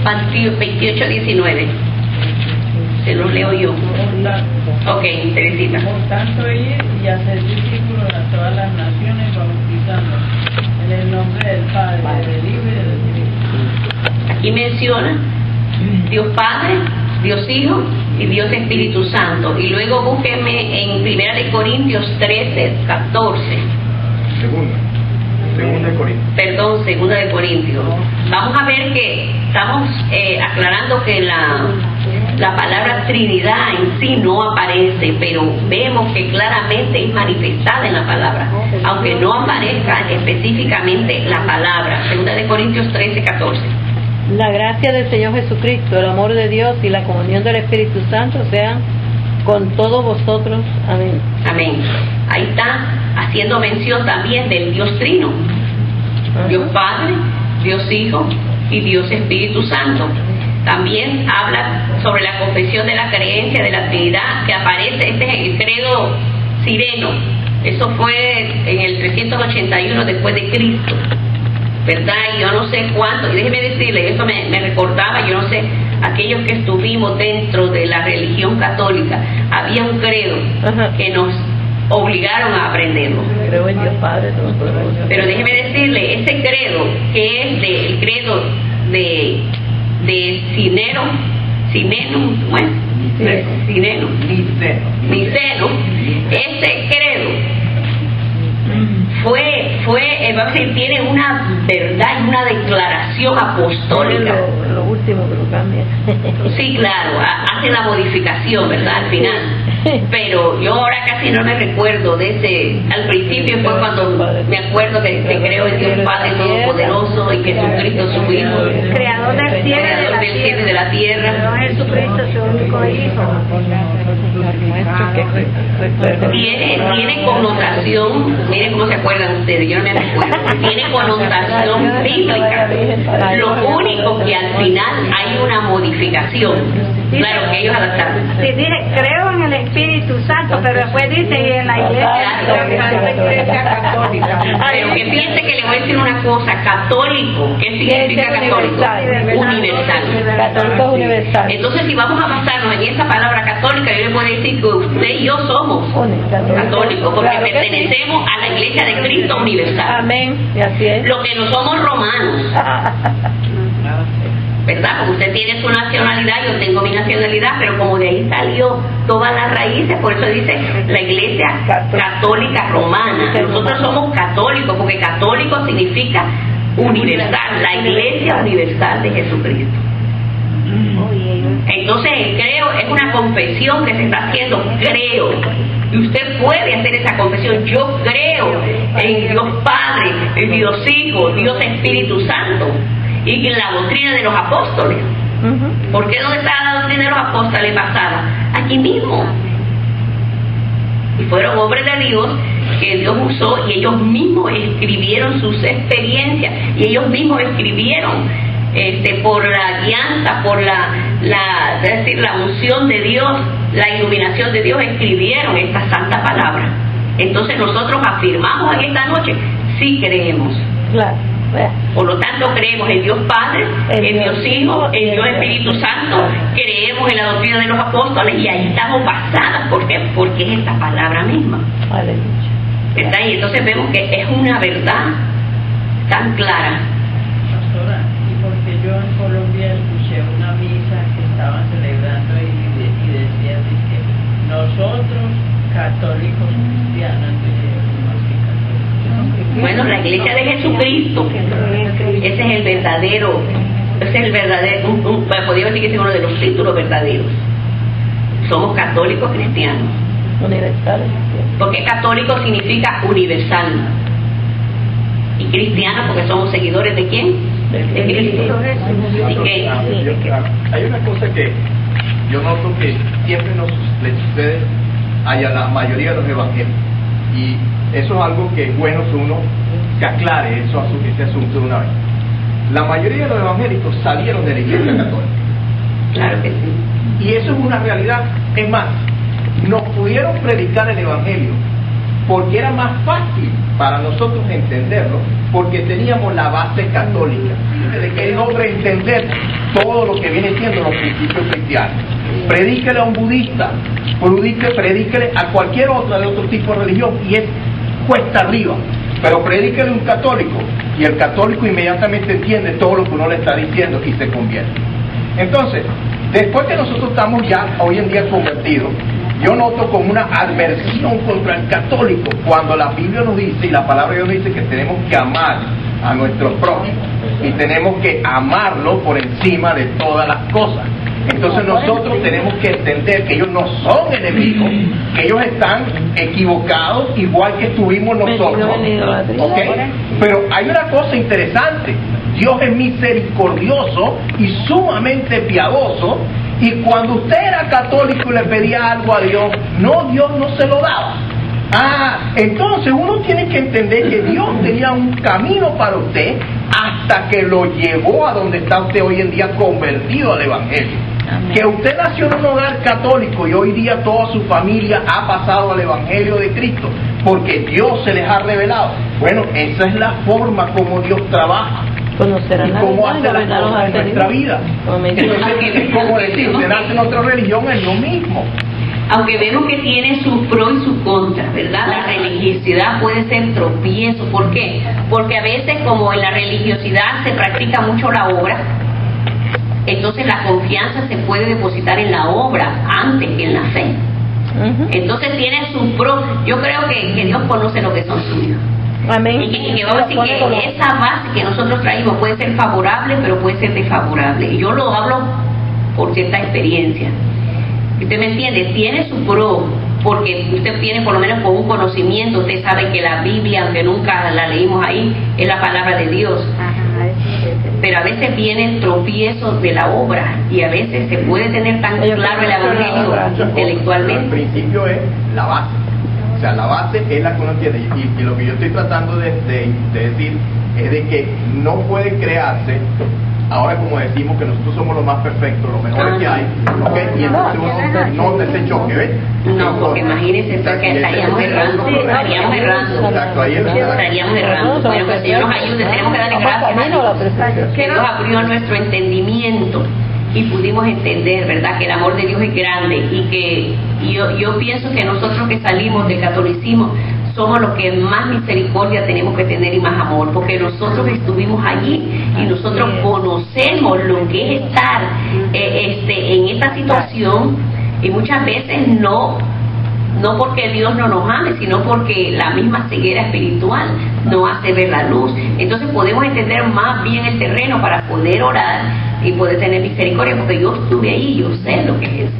28:19. Se los leo yo. Ok, Teresita. Por tanto, ir y hacer discípulos a todas las naciones, bautizando en el nombre del Padre, del Hijo y del Espíritu. Aquí menciona Dios Padre, Dios Hijo y Dios Espíritu Santo. Y luego búsquenme en 1 Corintios 13:14. Segunda de Corintios. Perdón, 2 de Corintios. Vamos a ver que estamos aclarando que la palabra Trinidad en sí no aparece, pero vemos que claramente es manifestada en la palabra, aunque no aparezca específicamente la palabra. 2 de Corintios 13:14. La gracia del Señor Jesucristo, el amor de Dios y la comunión del Espíritu Santo sean con todos vosotros. Amén. Amén. Ahí está haciendo mención también del Dios Trino. Dios Padre, Dios Hijo y Dios Espíritu Santo. También habla sobre la confesión de la creencia de la Trinidad que aparece, este es el credo sireno. Eso fue en el 381 después de Cristo, ¿verdad? Y yo no sé cuánto, y déjeme decirle, eso me recordaba, yo no sé, aquellos que estuvimos dentro de la religión católica, había un credo que nos obligaron a aprenderlo. Creo en Dios Padre Todopoderoso. Pero déjeme decirle, ese credo, que es el credo de Niceno, ese credo vamos a decir, tiene una verdad y una declaración apostólica. Lo último que lo cambia. Sí, claro, hace la modificación, ¿verdad? Al final. Pero yo ahora casi no me recuerdo de ese. Al principio fue cuando me acuerdo que creo en Dios Padre Todopoderoso y Jesucristo su Hijo, creador del cielo y de la tierra. Jesucristo su único Hijo. Tiene connotación, miren cómo se acuerdan ustedes, yo no me recuerdo, tiene connotación bíblica. Lo único que al final hay una modificación, claro, que ellos adaptaron. Sí, dice, creo en el Espíritu Santo, pero después dice, y en la iglesia católica. Pero que piense que le voy a decir una cosa, católico, ¿qué significa católico? Universal. Católico es universal. Entonces, si vamos a basarnos en esa palabra católica, yo le puedo decir que usted y yo somos católicos, porque Claro que pertenecemos a la Iglesia de Cristo universal. Amén. Y así es. Lo que no somos romanos, ¿verdad? Porque usted tiene su nacionalidad, yo tengo mi nacionalidad, pero como de ahí salió todas las raíces, por eso dice la Iglesia Católica Romana. Nosotros somos católicos, porque católico significa universal, la Iglesia Universal de Jesucristo. Entonces el creo es una confesión que se está haciendo, creo, y usted puede hacer esa confesión, yo creo en Dios Padre, en Dios Hijo, Dios Espíritu Santo, y en la doctrina de los apóstoles. ¿Por qué dónde está la doctrina de los apóstoles basada? Aquí mismo. Y fueron hombres de Dios que Dios usó, y ellos mismos escribieron sus experiencias, y ellos mismos escribieron por la guianza, por es decir, la unción de Dios, la iluminación de Dios, escribieron esta santa palabra. Entonces nosotros afirmamos en esta noche, sí creemos. Claro. Por lo tanto, creemos en Dios Padre, en Dios Hijo, en Dios Espíritu Santo, creemos en la doctrina de los apóstoles, y ahí estamos basadas. ¿Por qué? Porque es esta palabra misma. ¿Verdad? Y entonces vemos que es una verdad tan clara. Pastora, y porque yo en Colombia escuché una misa que estaban celebrando y decía que nosotros católicos cristianos, bueno, la Iglesia de Jesucristo, ese es el verdadero, podría decir que es uno de los títulos verdaderos. Somos católicos cristianos. Universales. Porque católico significa universal. Y cristiano porque somos seguidores de ¿quién? De Cristo. Así que hay una cosa que yo noto que siempre le sucede a la mayoría de los evangelios, y eso es algo que es bueno que uno se aclare ese asunto de una vez. La mayoría de los evangélicos salieron de la Iglesia Católica. Claro que sí. Y eso es una realidad. Es más, nos pudieron predicar el evangelio porque era más fácil para nosotros entenderlo, porque teníamos la base católica, de que logra entender todo lo que viene siendo los principios cristianos. Predíquele a un budista, predíquele a cualquier otra de otro tipo de religión, y es cuesta arriba. Pero predíquele a un católico, y el católico inmediatamente entiende todo lo que uno le está diciendo y se convierte. Entonces, después que nosotros estamos ya hoy en día convertidos, yo noto como una adversión contra el católico, cuando la Biblia nos dice, y la palabra de Dios dice, que tenemos que amar a nuestro prójimo, y tenemos que amarlo por encima de todas las cosas. Entonces nosotros tenemos que entender que ellos no son enemigos, que ellos están equivocados igual que estuvimos nosotros, ¿okay? Pero hay una cosa interesante: Dios es misericordioso y sumamente piadoso, y cuando usted era católico y le pedía algo a Dios, Dios no se lo daba. Entonces uno tiene que entender que Dios tenía un camino para usted hasta que lo llevó a donde está usted hoy en día, convertido al Evangelio. Amén. Que usted nació en un hogar católico y hoy día toda su familia ha pasado al Evangelio de Cristo porque Dios se les ha revelado. Bueno, esa es la forma como Dios trabaja y cómo hace las cosas en nuestra vida. Entonces, es como decir, usted nace en otra religión, es lo mismo. Aunque vemos que tiene su pro y su contra, ¿verdad? La religiosidad puede ser tropiezo. ¿Por qué? Porque a veces, como en la religiosidad se practica mucho la obra, entonces la confianza se puede depositar en la obra antes que en la fe. Entonces tiene su pro. Yo creo que Dios conoce lo que son suyos. Amén. Y que vamos a decir que esa base que nosotros traímos puede ser favorable, pero puede ser desfavorable. Y yo lo hablo por cierta experiencia. ¿Usted me entiende? Tiene su pro, porque usted tiene por lo menos con un conocimiento, usted sabe que la Biblia, aunque nunca la leímos ahí, es la palabra de Dios. Pero a veces vienen tropiezos de la obra, y a veces se puede tener tan claro el Evangelio intelectualmente. El principio es la base. O sea, la base es la que uno entiende. Y lo que yo estoy tratando de decir es de que no puede crearse, ahora como decimos que nosotros somos los más perfectos, los mejores que hay, ¿okay? Y entonces uno nota ese choque, ¿ves? No, porque imagínense que estaríamos errando. Exacto, ahí estaríamos errando. Bueno, que el Señor nos ayude, tenemos que darle gracias que Dios abrió nuestro entendimiento y pudimos entender, ¿verdad?, que el amor de Dios es grande, y que yo pienso que nosotros que salimos del catolicismo somos los que más misericordia tenemos que tener y más amor, porque nosotros estuvimos allí y nosotros conocemos lo que es estar en esta situación, y muchas veces no porque Dios no nos ame, sino porque la misma ceguera espiritual no hace ver la luz. Entonces podemos entender más bien el terreno para poder orar y poder tener misericordia, porque yo estuve ahí, yo sé lo que es.